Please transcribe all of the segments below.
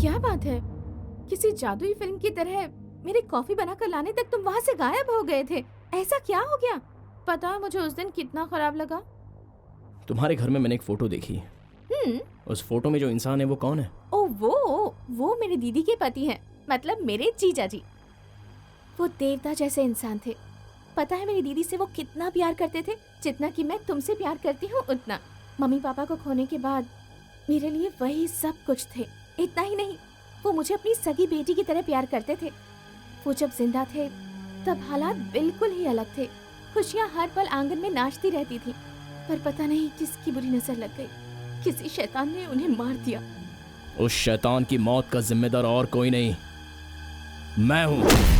क्या बात है, किसी जादुई फिल्म की तरह मेरी कॉफी बनाकर लाने तक तुम वहाँ से गायब हो गए थे। ऐसा क्या हो गया? पता है मुझे उस दिन कितना खराब लगा। तुम्हारे घर में मैंने एक फोटो देखी। उस फोटो में जो इंसान है वो कौन है? ओ वो मेरी दीदी के पति हैं, मतलब मेरे जीजा जी। वो देवता जैसे इंसान थे। पता है मेरी दीदी से वो कितना प्यार करते थे, जितना कि मैं तुमसे प्यार करती हूँ उतना। मम्मी पापा को खोने के बाद मेरे लिए वही सब कुछ थे। इतना ही नहीं, वो मुझे अपनी सगी बेटी की तरह प्यार करते थे। वो जब जिंदा थे तब हालात बिल्कुल ही अलग थे। खुशियाँ हर पल आंगन में नाचती रहती थी, पर पता नहीं किसकी बुरी नजर लग गई। किसी शैतान ने उन्हें मार दिया। उस शैतान की मौत का जिम्मेदार और कोई नहीं, मैं हूं।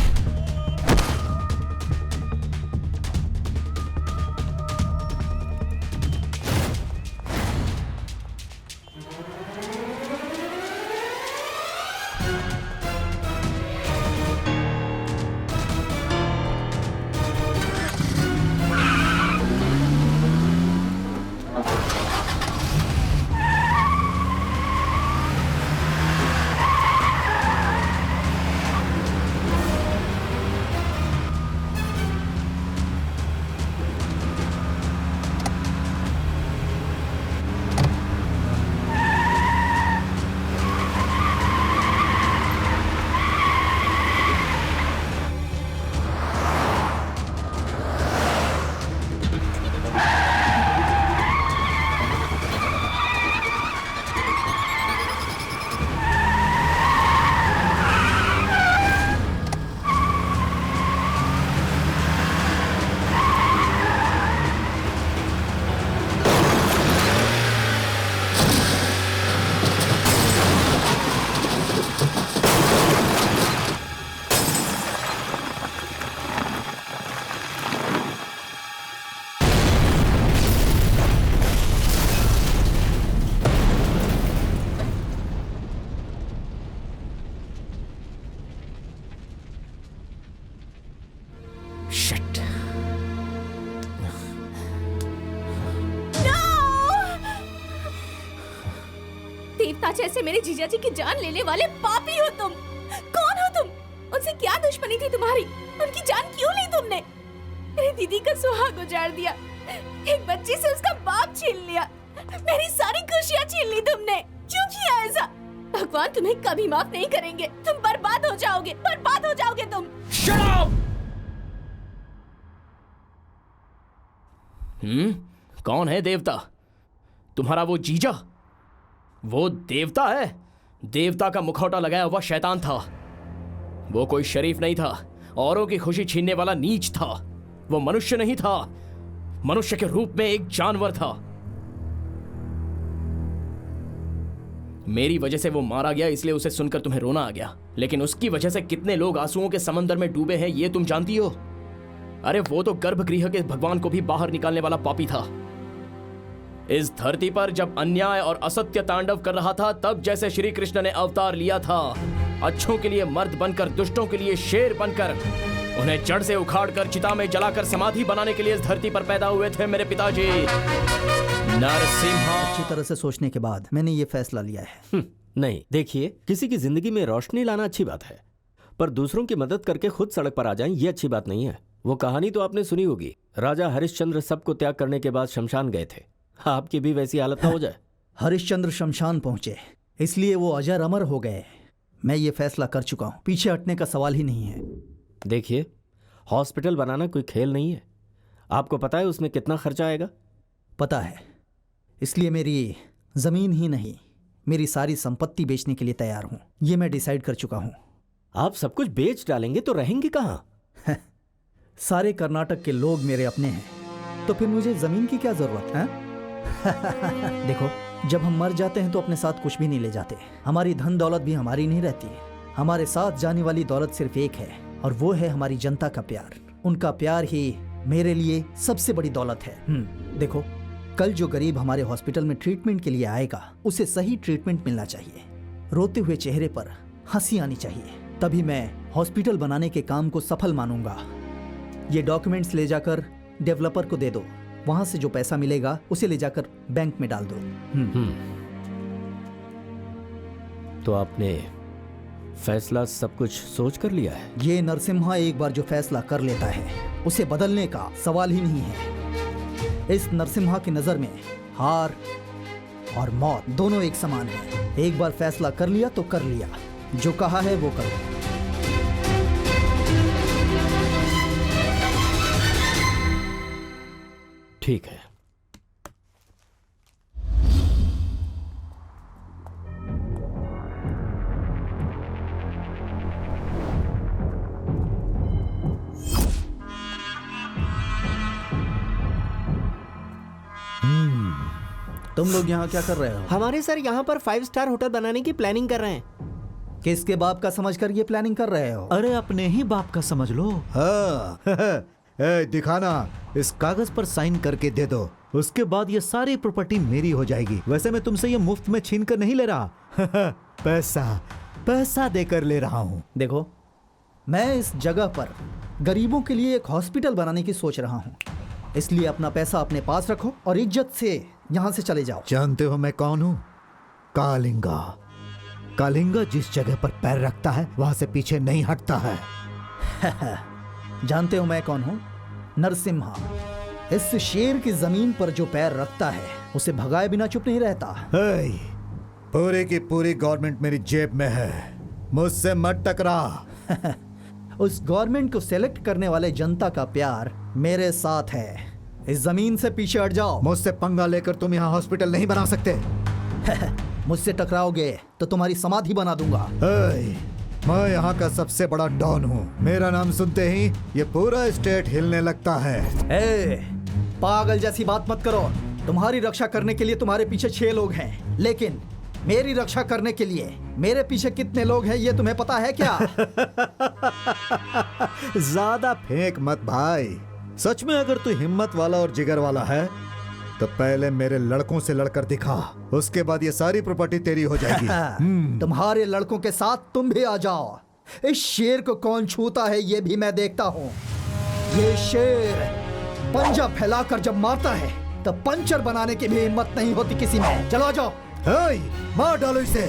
देवता जैसे मेरे जीजा जी की जान लेने वाले पापी हो तुम। कौन हो तुम? उनसे क्या दुश्मनी थी तुम्हारी? उनकी जान क्यों ली तुमने? मेरी दीदी का सुहाग उजाड़ दिया, एक बच्ची से उसका बाप छीन लिया, मेरी सारी खुशियाँ छीन ली तुमने। क्यों किया ऐसा? भगवान तुम्हें कभी माफ नहीं करेंगे। तुम बर्बाद हो जाओगे, बर्बाद हो जाओगे तुम। Shut up! कौन है देवता? तुम्हारा वो जीजा? वो देवता है? देवता का मुखौटा लगाया हुआ शैतान था। वो कोई शरीफ नहीं था, औरों की खुशी छीनने वाला नीच था। वो मनुष्य नहीं था, मनुष्य के रूप में एक जानवर था। मेरी वजह से वो मारा गया, इसलिए उसे सुनकर तुम्हें रोना आ गया। लेकिन उसकी वजह से कितने लोग आंसुओं के समंदर में डूबे हैं ये तुम जानती हो? अरे वो तो गर्भगृह के भगवान को भी बाहर निकालने वाला पापी था। इस धरती पर जब अन्याय और असत्य तांडव कर रहा था, तब जैसे श्री कृष्ण ने अवतार लिया था, अच्छों के लिए मर्द बनकर, दुष्टों के लिए शेर बनकर, उन्हें जड़ से उखाड़कर चिता में जलाकर समाधि बनाने के लिए इस धरती पर पैदा हुए थे मेरे पिताजी नरसिम्हा। अच्छी तरह से सोचने के बाद मैंने ये फैसला लिया है। नहीं, देखिए, किसी की जिंदगी में रोशनी लाना अच्छी बात है, पर दूसरों की मदद करके खुद सड़क पर आ जाएं ये अच्छी बात नहीं है। वो कहानी तो आपने सुनी होगी, राजा हरिश्चंद्र सबको त्याग करने के बाद शमशान गए थे। आपकी भी वैसी हालत ना हो जाए। हरिश्चंद्र शमशान पहुंचे, इसलिए वो अजर अमर हो गए। मैं ये फैसला कर चुका हूं, पीछे हटने का सवाल ही नहीं है। देखिए, हॉस्पिटल बनाना कोई खेल नहीं है। आपको पता है उसमें कितना खर्चा आएगा? पता है, इसलिए मेरी जमीन ही नहीं, मेरी सारी संपत्ति बेचने के लिए तैयार हूं। ये मैं डिसाइड कर चुका हूं। आप सब कुछ बेच डालेंगे तो रहेंगे कहाँ? सारे कर्नाटक के लोग मेरे अपने हैं, तो फिर मुझे जमीन की क्या जरूरत है? देखो, जब हम मर जाते हैं तो अपने साथ कुछ भी नहीं ले जाते। हमारी धन दौलत भी हमारी नहीं रहती। हमारे साथ जाने वाली दौलत सिर्फ एक है, और वो है हमारी जनता का प्यार। उनका प्यार ही मेरे लिए सबसे बड़ी दौलत है। देखो, कल जो गरीब हमारे हॉस्पिटल में ट्रीटमेंट के लिए आएगा, उसे सही ट्रीटमेंट मिलना चाहिए। रोते हुए चेहरे पर हंसी आनी चाहिए, तभी मैं हॉस्पिटल बनाने के काम को सफल मानूंगा। ये डॉक्यूमेंट्स ले जाकर डेवलपर को दे दो, वहां से जो पैसा मिलेगा उसे ले जाकर बैंक में डाल दो। तो आपने फैसला सब कुछ सोच कर लिया है? ये नरसिम्हा एक बार जो फैसला कर लेता है उसे बदलने का सवाल ही नहीं है। इस नरसिम्हा की नजर में हार और मौत दोनों एक समान है। एक बार फैसला कर लिया तो कर लिया, जो कहा है वो करो। ठीक है। तुम लोग यहाँ क्या कर रहे हो? हमारे सर यहाँ पर 5 स्टार होटल बनाने की प्लानिंग कर रहे हैं। किसके बाप का समझकर ये प्लानिंग कर रहे हो? अरे अपने ही बाप का समझ लो। हाँ दिखाना, इस कागज पर साइन करके दे दो, उसके बाद ये सारी प्रॉपर्टी मेरी हो जाएगी। वैसे मैं तुमसे ये मुफ्त में छीन कर नहीं ले रहा पैसा देकर ले रहा हूँ। देखो, मैं इस जगह पर गरीबों के लिए एक हॉस्पिटल बनाने की सोच रहा हूँ, इसलिए अपना पैसा अपने पास रखो और इज्जत से यहाँ से चले जाओ। जानते हो मैं कौन हूँ? कालिंगा। कालिंगा जिस जगह पर पैर रखता है वहां से पीछे नहीं हटता है। जानते हो मैं कौन हूँ? नरसिम्हा। इस शेर की जमीन पर जो पैर रखता है उसे भगाए बिना चुप नहीं रहता। पूरी की पूरी गवर्नमेंट मेरी जेब में है, मुझसे मत टकरा। उस गवर्नमेंट को सेलेक्ट करने वाले जनता का प्यार मेरे साथ है। इस जमीन से पीछे हट जाओ। मुझसे पंगा लेकर तुम यहाँ हॉस्पिटल नहीं बना सकते। मुझसे टकराओगे तो तुम्हारी समाधि बना दूंगा। मैं यहाँ का सबसे बड़ा डॉन हूँ। मेरा नाम सुनते ही ये पूरा स्टेट हिलने लगता है। पागल जैसी बात मत करो। तुम्हारी रक्षा करने के लिए तुम्हारे पीछे 6 लोग हैं, लेकिन मेरी रक्षा करने के लिए मेरे पीछे कितने लोग हैं ये तुम्हें पता है क्या? ज्यादा फेंक मत भाई। सच में अगर तू हिम्मत वाला और जिगर वाला है तो पहले मेरे लड़कों से लड़कर दिखा, उसके बाद ये सारी प्रॉपर्टी तेरी हो जाएगी। तुम्हारे लड़कों के साथ तुम भी आ जाओ। इस शेर को कौन छूता है ये भी मैं देखता हूँ। ये शेर पंजा फैलाकर जब मारता है तो पंचर बनाने की भी हिम्मत नहीं होती किसी में। चलो आ जाओ। मार डालो इसे।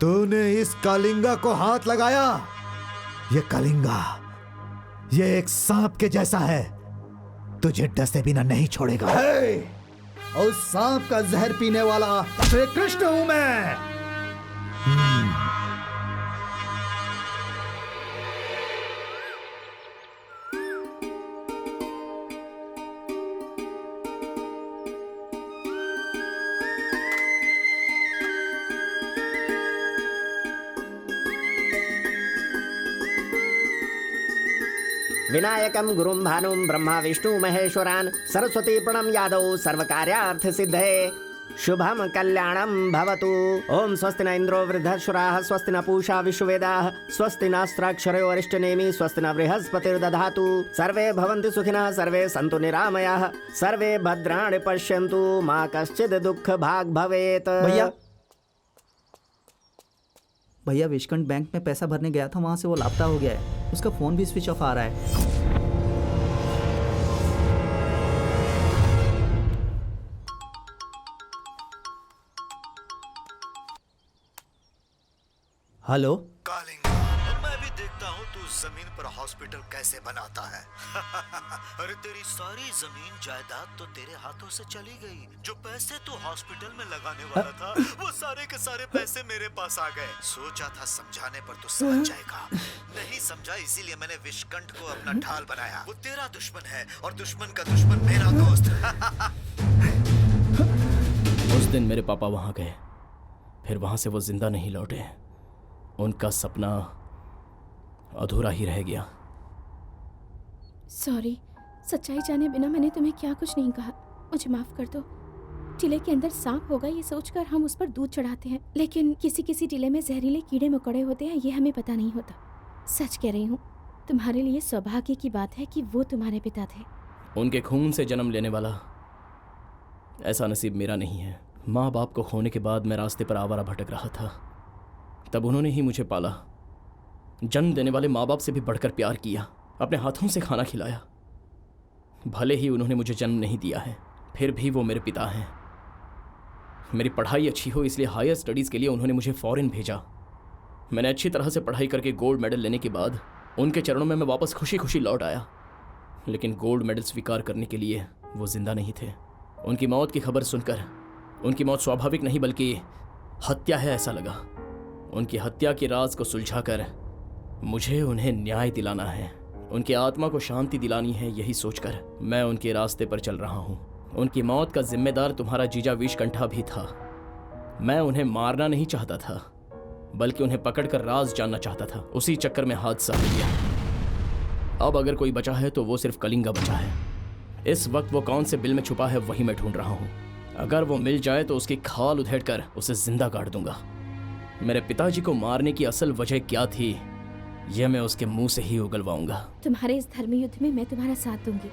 तूने इस कालिंगा को हाथ लगाया। ये कालिंगा, ये एक सांप के जैसा है, तुझे डसे बिना नहीं छोड़ेगा। उस सांप का जहर पीने वाला श्री कृष्ण हूं मैं। विनायकम गुरुम भानुम ब्रह्मा विष्णु महेश्वरान सरस्वती प्रणम यादव सर्वकार्यार्थ सिद्धे शुभम कल्याणम भवतु। ओम स्वस्ति न इंद्रो वृद्धश्वराः स्वस्ति न पूषा विश्ववेदाः स्वस्ति नास्त्राक्षरो अरिष्टनेमि स्वस्ति न बृहस्पतिर्दधातु। सर्वे भवन्तु सुखिनः सर्वे सन्तु निरामयाः सर्वे भद्राणि पश्यन्तु मा कश्चित् दुःख भाग् भवेत्। भैया भैया विश्वकंठ बैंक में पैसा भरने गया था, वहाँ से वो लापता हो गया है। उसका फ़ोन भी स्विच ऑफ आ रहा है। हेलो। कालिंगा, मैं भी देखता हूँ तू जमीन पर हॉस्पिटल कैसे बनाता है। अरे तेरी सारी जमीन जायदाद तो तेरे हाथों से चली गई। जो पैसे तू हॉस्पिटल में लगाने वाला था, वो सारे के सारे पैसे मेरे पास आ गए। सोचा था समझाने पर तू समझ जाएगा, नहीं समझा, इसीलिए मैंने विश्वकंठ को अपना ढाल बनाया। वो तेरा दुश्मन है और दुश्मन का दुश्मन मेरा दोस्त। उस दिन मेरे पापा वहां गए, फिर वहां से वो जिंदा नहीं लौटे। उनका सपना अधूरा ही रह गया। सॉरी, सच्चाई जाने बिना मैंने तुम्हें क्या कुछ नहीं कहा, मुझे माफ कर दो। टीले के अंदर सांप होगा ये सोचकर हम उस पर दूध चढ़ाते हैं, लेकिन किसी किसी टीले में जहरीले कीड़े मकोड़े होते हैं, ये हमें पता नहीं होता। सच कह रही हूँ, तुम्हारे लिए सौभाग्य की बात है कि वो तुम्हारे पिता थे। उनके खून से जन्म लेने वाला ऐसा नसीब मेरा नहीं है। माँ बाप को खोने के बाद मैं रास्ते पर आवारा भटक रहा था, तब उन्होंने ही मुझे पाला। जन्म देने वाले माँ बाप से भी बढ़कर प्यार किया, अपने हाथों से खाना खिलाया। भले ही उन्होंने मुझे जन्म नहीं दिया है, फिर भी वो मेरे पिता हैं। मेरी पढ़ाई अच्छी हो इसलिए हायर स्टडीज़ के लिए उन्होंने मुझे फॉरेन भेजा। मैंने अच्छी तरह से पढ़ाई करके गोल्ड मेडल लेने के बाद उनके चरणों में मैं वापस खुशी खुशी लौट आया। लेकिन गोल्ड मेडल स्वीकार करने के लिए वो जिंदा नहीं थे। उनकी मौत की खबर सुनकर, उनकी मौत स्वाभाविक नहीं बल्कि हत्या है ऐसा लगा। उनकी हत्या के राज को सुलझाकर मुझे उन्हें न्याय दिलाना है, उनकी आत्मा को शांति दिलानी है। यही सोचकर मैं उनके रास्ते पर चल रहा हूँ। उनकी मौत का जिम्मेदार तुम्हारा जीजा विश्वकंठा भी था। मैं उन्हें मारना नहीं चाहता था, बल्कि उन्हें पकड़कर राज जानना चाहता था। उसी चक्कर में हादसा हो गया। अब अगर कोई बचा है तो वो सिर्फ कलिंगा बचा है। इस वक्त वो कौन से बिल में छुपा है वही मैं ढूंढ रहा हूँ। अगर वो मिल जाए तो उसकी खाल उधेड़कर उसे जिंदा गाड़ दूंगा। मेरे पिताजी को मारने की असल वजह क्या थी, यह मैं उसके मुंह से ही उगलवाऊंगा। तुम्हारे इस धर्म युद्ध में मैं तुम्हारा साथ दूंगी।